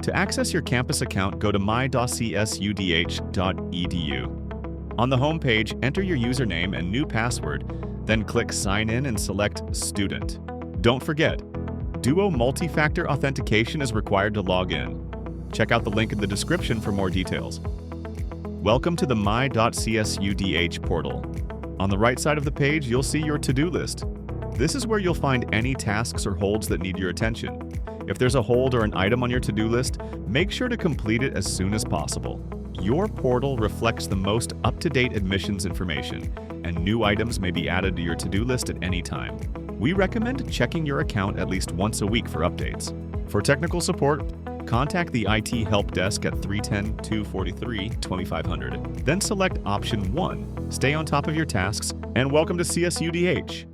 To access your campus account, go to my.csudh.edu. On the home page, enter your username and new password, then click Sign In and select Student. Don't forget, Duo multi-factor authentication is required to log in. Check out the link in the description for more details. Welcome to the my.csudh portal. On the right side of the page, you'll see your to-do list. This is where you'll find any tasks or holds that need your attention. If there's a hold or an item on your to-do list, make sure to complete it as soon as possible. Your portal reflects the most up-to-date admissions information, and new items may be added to your to-do list at any time. We recommend checking your account at least once a week for updates. For technical support, contact the IT help desk at 310-243-2500. Then select option 1, stay on top of your tasks, and welcome to CSUDH.